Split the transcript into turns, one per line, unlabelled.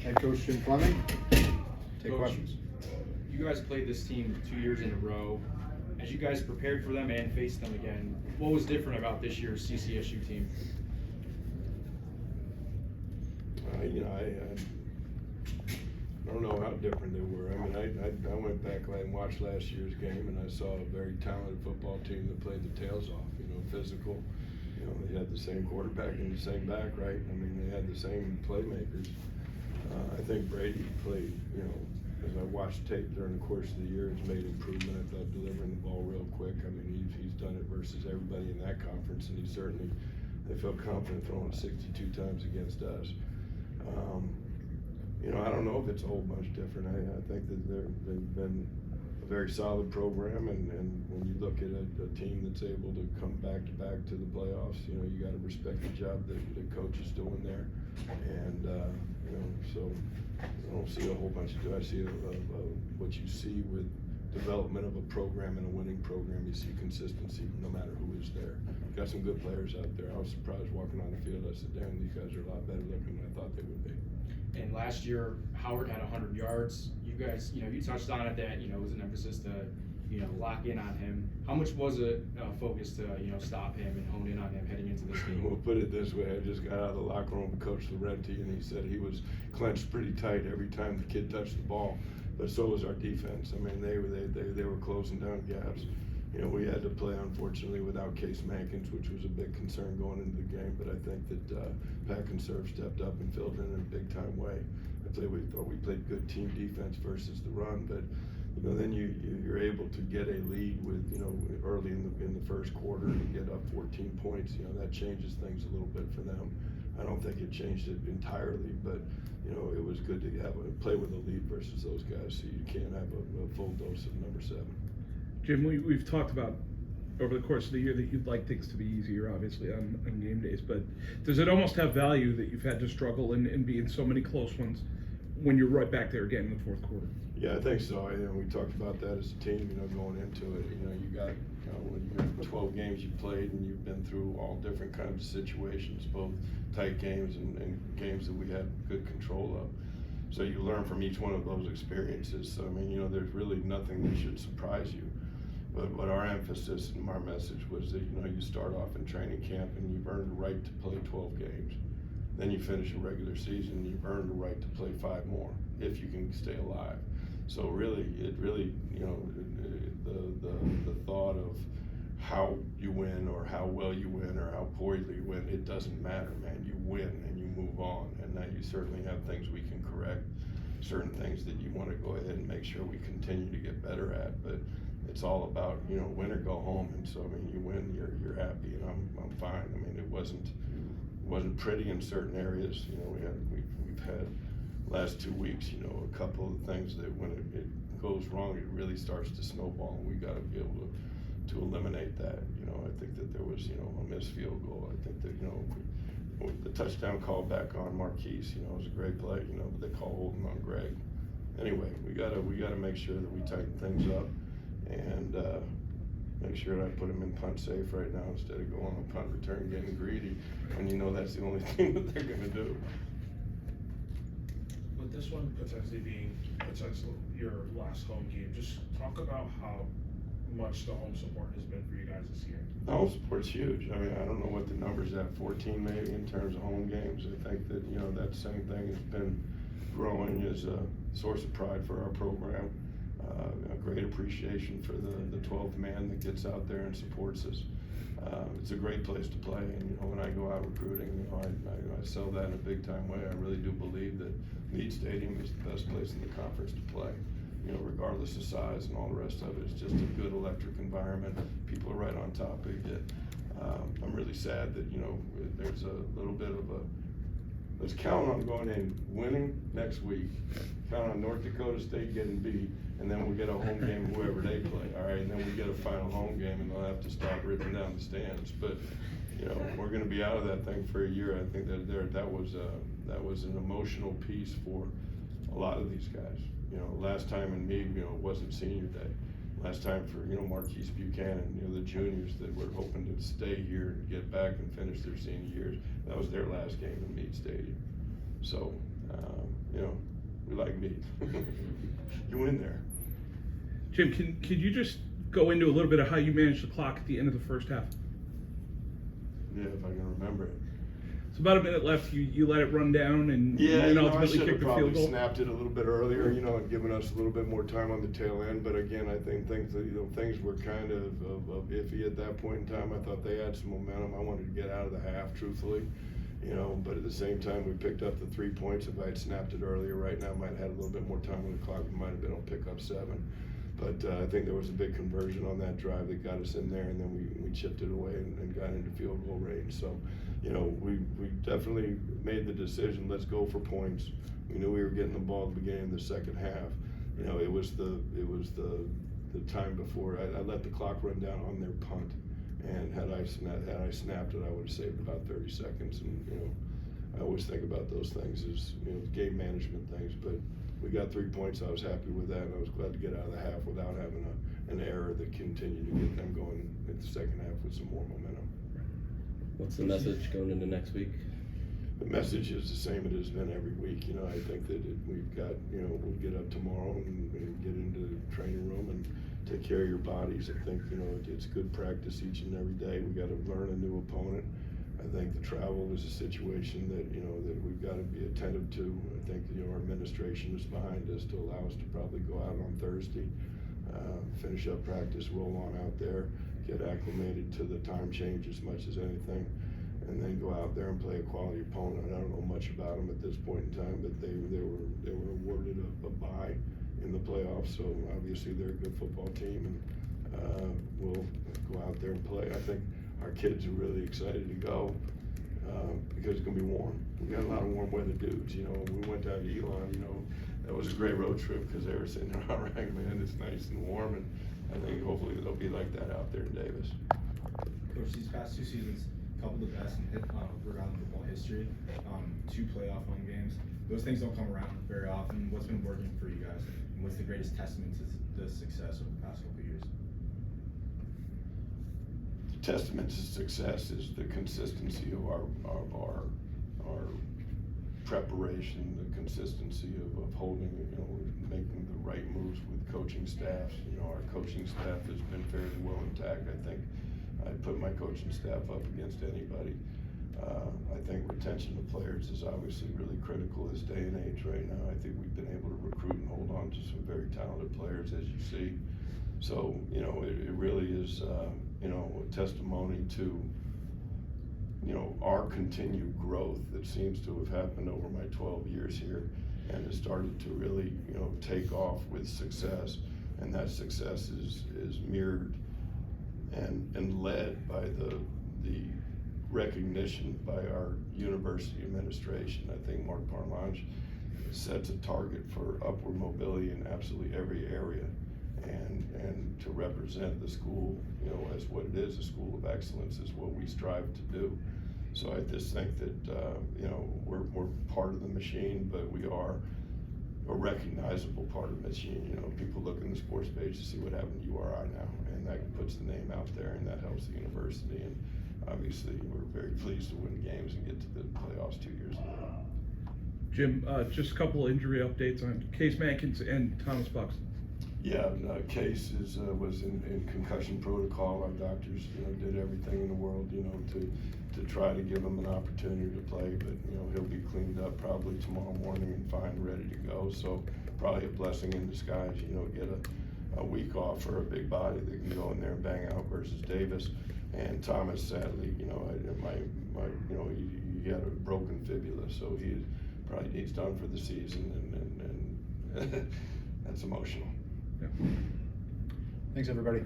Head Coach Jim Fleming. Take
Coach,
questions.
You guys played this team 2 years in a row. As you guys prepared for them and faced them again, what was different about this year's CCSU team?
I don't know how different they were. I mean, I went back and watched last year's game, and I saw a very talented football team that played their tails off. Physical. They had the same quarterback and the same back, right? I mean, they had the same playmakers. I think Rhody played, as I watched tape during the course of the year, has made improvement. I thought delivering the ball real quick. I mean, he's done it versus everybody in that conference, and they felt confident throwing 62 times against us. I don't know if it's a whole bunch different. I think that they've been a very solid program, and when you look at a team that's able to come back to the playoffs, you got to respect the job that the coach is doing there. And so I don't see a whole bunch I see what you see with development of a program and a winning program. You see consistency no matter who is there. Got some good players out there. I was surprised walking on the field. I said, damn, these guys are a lot better looking than I thought they would be.
And last year, Howard had 100 yards. You guys, you touched on it that, it was an emphasis to, lock in on him. How much was it focus to, stop him and hone in on him heading into this game?
We'll put it this way. I just got out of the locker room with Coach Laurenti, and he said he was clenched pretty tight every time the kid touched the ball. But so was our defense. I mean, they were closing down gaps. We had to play, unfortunately, without Case Mankins, which was a big concern going into the game. But I think that Pat Conserve stepped up and filled in a big-time way. We thought we played good team defense versus the run, but then you're able to get a lead with early in the first quarter to get up 14 points. That changes things a little bit for them. I don't think it changed it entirely, but it was good to play with a lead versus those guys, so you can't have a full dose of number 7.
Jim, we've talked about over the course of the year that you'd like things to be easier, obviously, on game days, but does it almost have value that you've had to struggle and be in so many close ones when you're right back there again in the fourth quarter?
Yeah, I think so. We talked about that as a team, going into it. You got when you have 12 games you played and you've been through all different kinds of situations, both tight games and games that we had good control of. So you learn from each one of those experiences. So, there's really nothing that should surprise you. But our emphasis and our message was that, you start off in training camp and you've earned the right to play 12 games. Then you finish a regular season and you've earned the right to play 5 more if you can stay alive. So really, the thought of how you win or how well you win or how poorly you win, it doesn't matter, man. You win and you move on. And now you certainly have things we can correct, certain things that you want to go ahead and make sure we continue to get better at. But it's all about, win or go home. And so, you win, you're happy, and I'm fine. It wasn't pretty in certain areas. We've had last 2 weeks, a couple of things that when it goes wrong, it really starts to snowball, and we got to be able to eliminate that. I think that there was, a missed field goal. I think that, the touchdown call back on Marquise, it was a great play, but they call holding on Greg. Anyway, we gotta make sure that we tighten things up and make sure that I put them in punt safe right now instead of going on punt return getting greedy when that's the only thing that they're gonna do.
With this one potentially being your last home game, just talk about how much the home support has been for you guys this year.
The home support's huge. I don't know what the number's at, 14 maybe in terms of home games. I think that, that same thing has been growing as a source of pride for our program. A great appreciation for the 12th man that gets out there and supports us. It's a great place to play, and when I go out recruiting, I sell that in a big time way. I really do believe that Meade Stadium is the best place in the conference to play. Regardless of size and all the rest of it, it's just a good electric environment. People are right on top of you. I'm really sad that there's a little bit of a. Let's count on going in winning next week. Count on North Dakota State getting beat, and then we'll get a home game whoever they play. All right, and then we get a final home game, and they'll have to stop ripping down the stands. But we're going to be out of that thing for a year. I think that was an emotional piece for a lot of these guys. Last time in Meade, it wasn't senior day. Last time for Marquise Buchanan, the juniors that were hoping to stay here and get back and finish their senior years, that was their last game in Meade Stadium. So you know, we like meat. You win there.
Jim, could you just go into a little bit of how you managed the clock at the end of the first half?
Yeah, if I can remember it.
So about a minute left, you let it run down and
Yeah,
then
I
ultimately
should have
kicked the field
probably
goal?
snapped it a little bit earlier, you know, and given us a little bit more time on the tail end. But again, I think things were kind of iffy at that point in time. I thought they had some momentum. I wanted to get out of the half, truthfully, you know. But at the same time, we picked up the 3 points. If I had snapped it earlier, right now, I might have had a little bit more time on the clock. We might have been able to pick up 7. But I think there was a big conversion on that drive that got us in there, and then we chipped it away and got into field goal range. So, you know, we definitely made the decision, let's go for points. We knew we were getting the ball at the beginning of the second half. You know, it was the time before I let the clock run down on their punt, and had I snapped it, I would have saved about 30 seconds. And you know, I always think about those things as, you know, game management things, but we got 3 points. I was happy with that, and I was glad to get out of the half without having an error that continued to get them going in the second half with some more momentum.
What's the message going into next week?
The message is the same it has been every week. You know, I think that we've got, you know, we'll get up tomorrow and get into the training room and take care of your bodies. I think, you know, it's good practice each and every day. We got to learn a new opponent. I think the travel is a situation that, you know, that we've got to be attentive to. I think, you know, our administration is behind us to allow us to probably go out on Thursday, finish up practice, roll on out there, get acclimated to the time change as much as anything, and then go out there and play a quality opponent. I don't know much about them at this point in time, but they were awarded a bye in the playoffs, so obviously they're a good football team, and we'll go out there and play. I think our kids are really excited to go because it's gonna be warm. We got a lot of warm weather dudes. You know, we went down to Elon. You know, that was a great road trip because they were sitting there, all right, man, it's nice and warm, and I think hopefully they'll be like that out there in Davis.
Coach, these past 2 seasons, a couple of the best in Rhode Island football history, 2 playoff home games. Those things don't come around very often. What's been working for you guys, and what's the greatest testament to the success of the past couple of years?
Testament to success is the consistency of our preparation, the consistency of holding, you know, making the right moves with coaching staffs. You know, our coaching staff has been fairly well intact. I think I'd put my coaching staff up against anybody. I think retention of players is obviously really critical this day and age right now. I think we've been able to recruit and hold on to some very talented players, as you see. So, you know, it really is, you know, a testimony to, you know, our continued growth that seems to have happened over my 12 years here, and has started to really, you know, take off with success. And that success is mirrored and led by the recognition by our university administration. I think Mark Parlange sets a target for upward mobility in absolutely every area, and to represent the school, you know, as what it is, a school of excellence, is what we strive to do. So I just think that, you know, we're part of the machine, but we are a recognizable part of the machine. You know, people look in the sports page to see what happened to URI now, and that puts the name out there, and that helps the university. And obviously, we're very pleased to win games and get to the playoffs 2 years in a row.
Jim, just a couple of injury updates on Case Mankins and Thomas Bucks.
Yeah, Case was in concussion protocol. Our doctors, you know, did everything in the world, you know, to try to give him an opportunity to play. But you know, he'll be cleaned up probably tomorrow morning and fine, ready to go. So probably a blessing in disguise. You know, get a week off for a big body that can go in there and bang out versus Davis. And Thomas, sadly, you know, you know, he had a broken fibula, so he probably needs done for the season, and that's emotional.
Yeah.
Thanks, everybody.